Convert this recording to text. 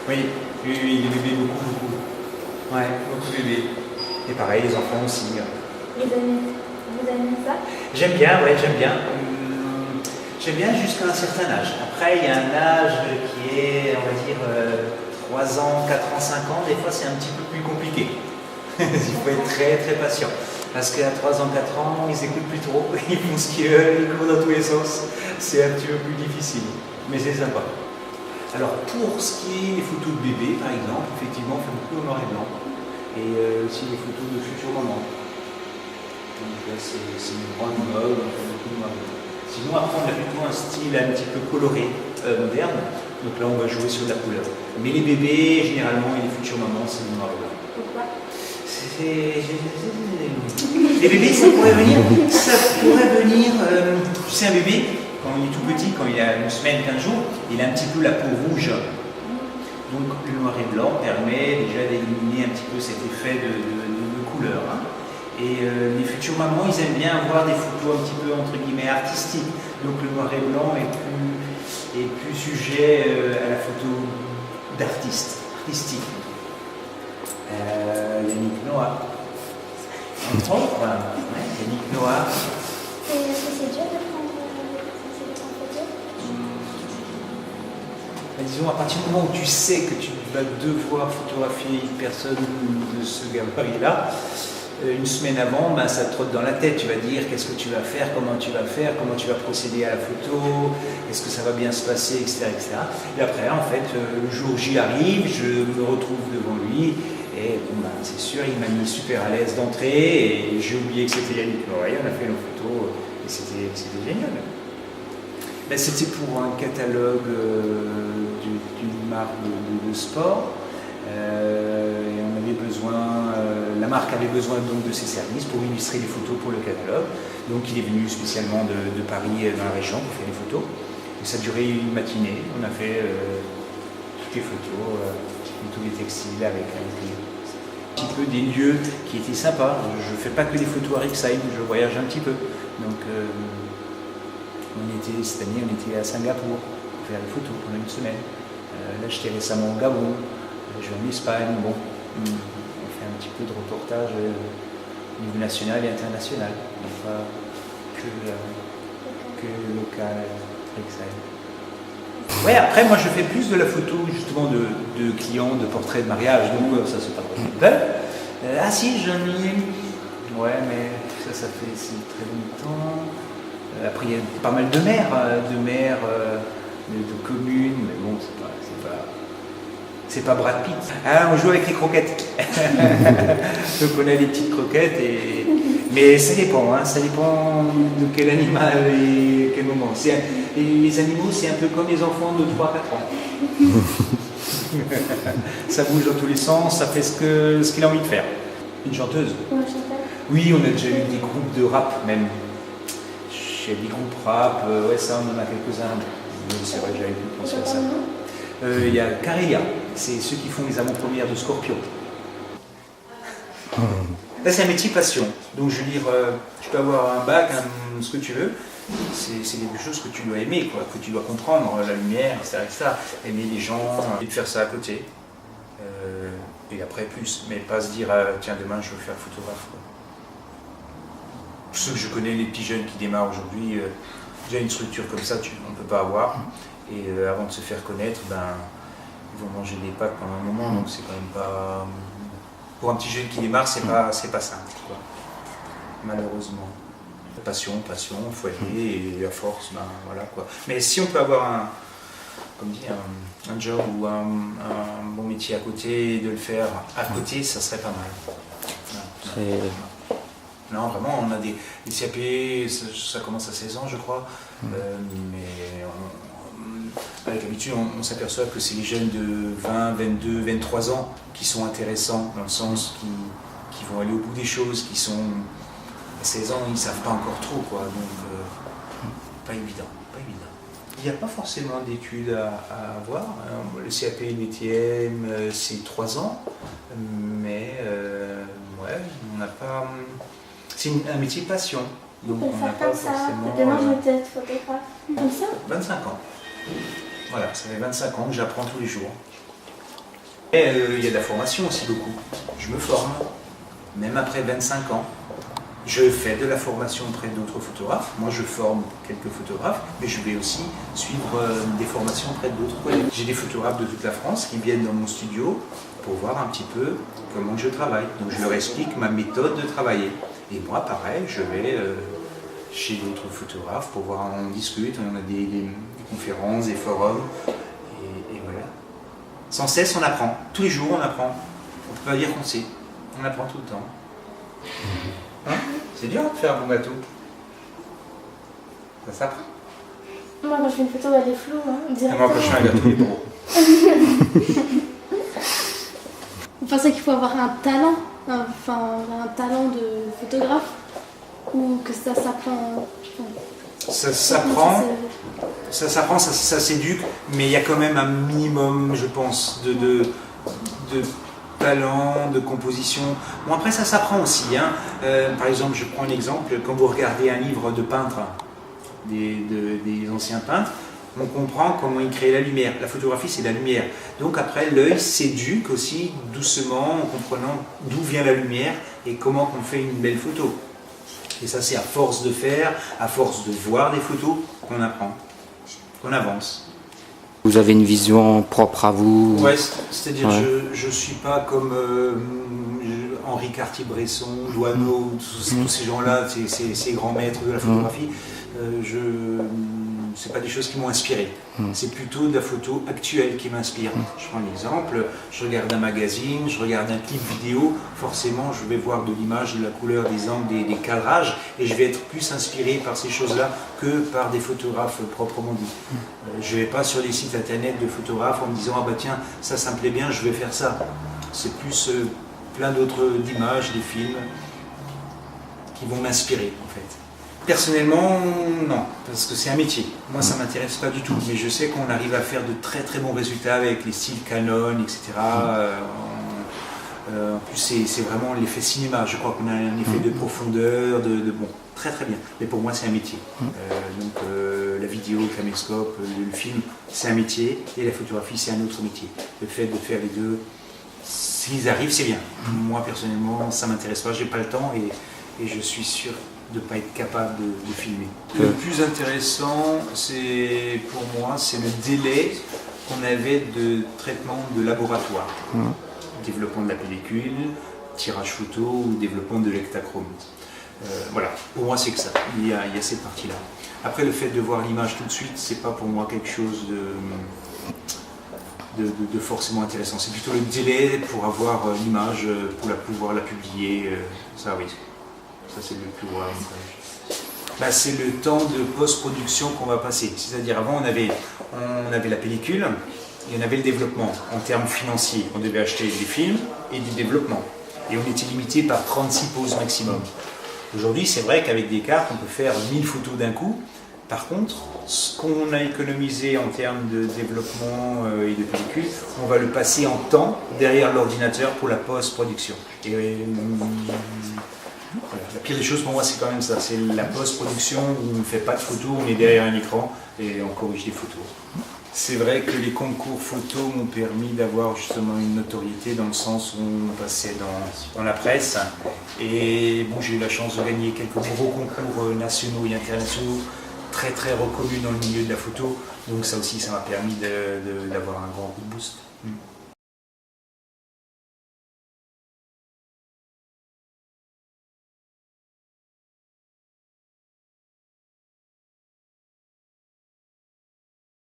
Oui, oui, oui, les bébés, beaucoup, beaucoup. Ouais, beaucoup de bébés. Et pareil, les enfants aussi. Vous aimez ça? J'aime bien, ouais, j'aime bien. J'aime bien jusqu'à un certain âge. Après, il y a un âge qui est, on va dire, 3 ans, 4 ans, 5 ans. Des fois, c'est un petit peu plus compliqué. Il faut être très, très patient. Parce qu'à 3 ans, 4 ans, ils n'écoutent plus trop. Ils font ce qu'ils veulent, ils courent dans tous les sens. C'est un petit peu plus difficile. Mais c'est sympa. Alors, pour ce qui est des photos de bébés, par exemple, effectivement, on fait beaucoup en noir et blanc. Et aussi des photos de futurs mamans. Donc là, c'est une grande mode, on fait beaucoup de noir et blanc. Sinon, après, on a plutôt un style un petit peu coloré, moderne. Donc là, on va jouer sur de la couleur. Mais les bébés, généralement, et les futurs mamans, c'est du noir et blanc. Pourquoi? Les bébés, ça pourrait venir, tu sais, un bébé, quand il est tout petit, quand il a une semaine, 15 jours, il a un petit peu la peau rouge. Donc le noir et blanc permet déjà d'éliminer un petit peu cet effet de couleur. Hein. Et les futurs mamans, ils aiment bien avoir des photos un petit peu, entre guillemets, artistiques. Donc le noir et blanc est plus sujet à la photo artistique. Yannick Noah. Entre autres, ouais, Yannick Noah. Est-ce que c'est dur de prendre photo? Disons, à partir du moment où tu sais que tu vas devoir photographier une personne de ce gabarit-là, une semaine avant, ben, ça te trotte dans la tête. Tu vas dire qu'est-ce que tu vas faire, comment tu vas procéder à la photo, est-ce que ça va bien se passer, etc. etc. Et après, en fait, le jour où j'y arrive, je me retrouve devant lui. Et bon, ben, c'est sûr, il m'a mis super à l'aise d'entrée et j'ai oublié que c'était Yannick Noah. On a fait nos photos et c'était génial. Ben, c'était pour un catalogue d'une marque de sport. Et on avait besoin, la marque avait besoin donc de ses services pour illustrer les photos pour le catalogue. Donc il est venu spécialement de Paris dans la région pour faire les photos. Et ça a duré une matinée. On a fait toutes les photos, tous les textiles avec un petit peu des lieux qui étaient sympas. Je ne fais pas que des photos à Rixheim, je voyage un petit peu. Donc cette année, on était à Singapour pour faire les photos pendant une semaine. Là, j'étais récemment au Gabon. Je vais en Espagne. Bon, on fait un petit peu de reportage au niveau national et international. Pas que local, Rixheim. Ouais, après, moi, je fais plus de la photo, justement, de clients, de portraits de mariage, donc ça, c'est pas trop. Ah si, j'en ai... Ouais, mais ça fait très longtemps. Après, il y a pas mal de maires, de communes, mais bon, c'est pas Brad Pitt. Ah, on joue avec les croquettes. Donc, on a des petites croquettes, mais ça dépend, hein, ça dépend de quel animal et quel moment. Les animaux, c'est un peu comme les enfants de 3-4 ans. Ça bouge dans tous les sens, ça fait ce qu'il a envie de faire. Une chanteuse? Oui, on a déjà eu des groupes de rap même. J'ai des groupes rap, ouais, ça on en a quelques-uns. C'est vrai, j'avais pu penser à ça. Il y a Carélia, c'est ceux qui font les avant-premières de Scorpion. Là, c'est un métier passion. Donc, je veux dire, tu peux avoir un bac, ce que tu veux. C'est quelque chose que tu dois aimer, quoi, que tu dois comprendre, la lumière, etc. Aimer les gens, et de faire ça à côté. Et après, plus. Mais pas se dire, tiens, demain, je veux faire photographe. Quoi. Ceux que je connais, les petits jeunes qui démarrent aujourd'hui, déjà une structure comme ça, on ne peut pas avoir. Et avant de se faire connaître, ben, ils vont manger des pâtes pendant un moment, donc c'est quand même pas... Pour un petit jeune qui démarre, c'est pas simple, quoi. Malheureusement. Passion, il faut aimer, et à force, ben voilà, quoi. Mais si on peut avoir un job ou un bon métier à côté, de le faire à côté, ça serait pas mal. Non, vraiment, on a des CAP, ça commence à 16 ans, je crois, mais avec l'habitude, on s'aperçoit que c'est les jeunes de 20, 22, 23 ans qui sont intéressants, dans le sens qui vont aller au bout des choses, qui sont à 16 ans, ils ne savent pas encore trop, quoi, donc pas évident. Il n'y a pas forcément d'études à avoir. Le CAP NTM, c'est 3 ans, mais ouais, on n'a pas... C'est un métier passion. Donc on peut n'a faire pas comme ça. forcément... Demain, je vais être photographe. Comme ça 25 ans. Voilà, ça fait 25 ans que j'apprends tous les jours. Et il y a de la formation aussi beaucoup. Je me forme, même après 25 ans. Je fais de la formation auprès d'autres photographes. Moi, je forme quelques photographes, mais je vais aussi suivre des formations auprès d'autres collègues. J'ai des photographes de toute la France qui viennent dans mon studio pour voir un petit peu comment je travaille. Donc, je leur explique ma méthode de travailler. Et moi, pareil, je vais chez d'autres photographes pour voir, on discute, on a des conférences, des forums, et voilà. Sans cesse, on apprend. Tous les jours, on apprend. On ne peut pas dire qu'on sait. On apprend tout le temps. Hein? C'est dur de faire un bon gâteau. Ça s'apprend. Moi, quand je fais une photo, elle est floue. Hein, moi, quand je fais un gâteau, il est beau. Vous pensez qu'il faut avoir un talent, un talent de photographe, ou que ça s'apprend? Ça s'apprend, ça s'éduque, mais il y a quand même un minimum, je pense, de talent, de composition. Bon, après, ça s'apprend aussi. Hein. Par exemple, je prends un exemple, quand vous regardez un livre de peintres, des anciens peintres, on comprend comment ils créaient la lumière. La photographie, c'est la lumière. Donc après, l'œil s'éduque aussi doucement en comprenant d'où vient la lumière et comment on fait une belle photo. Et ça, c'est à force de faire, à force de voir des photos qu'on apprend, qu'on avance. Vous avez une vision propre à vous? Ouais, c'est-à-dire je ne suis pas comme Henri Cartier-Bresson, Doisneau, tous ces gens-là, ces grands maîtres de la photographie. C'est pas des choses qui m'ont inspiré. C'est plutôt de la photo actuelle qui m'inspire. Je prends un exemple, je regarde un magazine, je regarde un clip vidéo, forcément je vais voir de l'image, de la couleur, des angles, des cadrages, et je vais être plus inspiré par ces choses-là que par des photographes proprement dit. Je vais pas sur des sites internet de photographes en me disant ah bah tiens, ça me plaît bien, je vais faire ça. C'est plus plein d'autres images, des films qui vont m'inspirer en fait. Personnellement, non, parce que c'est un métier. Moi, ça ne m'intéresse pas du tout, mais je sais qu'on arrive à faire de très très bons résultats avec les styles Canon, etc. En plus, c'est vraiment l'effet cinéma. Je crois qu'on a un effet de profondeur, bon, très très bien. Mais pour moi, c'est un métier. La vidéo, le caméscope, le film, c'est un métier, et la photographie, c'est un autre métier. Le fait de faire les deux, s'ils arrivent, c'est bien. Moi, personnellement, ça ne m'intéresse pas, j'ai pas le temps, et je suis sûr de ne pas être capable de filmer. Le plus intéressant, c'est pour moi, c'est le délai qu'on avait de traitement de laboratoire. Développement de la pellicule, tirage photo ou développement de l'hectachrome. Voilà, pour moi c'est que ça, il y a cette partie-là. Après, le fait de voir l'image tout de suite, c'est pas pour moi quelque chose de forcément intéressant. C'est plutôt le délai pour avoir l'image, pour pouvoir la publier, ça oui. Ça, c'est le plus gros avantage. C'est le temps de post-production qu'on va passer. C'est-à-dire, avant, on avait la pellicule et on avait le développement. En termes financiers, on devait acheter des films et du développement. Et on était limité par 36 poses maximum. Aujourd'hui, c'est vrai qu'avec des cartes, on peut faire 1000 photos d'un coup. Par contre, ce qu'on a économisé en termes de développement et de pellicule, on va le passer en temps derrière l'ordinateur pour la post-production. Voilà. La pire des choses pour moi, c'est quand même ça, c'est la post-production où on ne fait pas de photos, on est derrière un écran et on corrige des photos. C'est vrai que les concours photos m'ont permis d'avoir justement une notoriété dans le sens où on passait dans la presse, et bon, j'ai eu la chance de gagner quelques gros concours nationaux et internationaux très très reconnus dans le milieu de la photo, donc ça aussi, ça m'a permis d'avoir un grand coup de boost.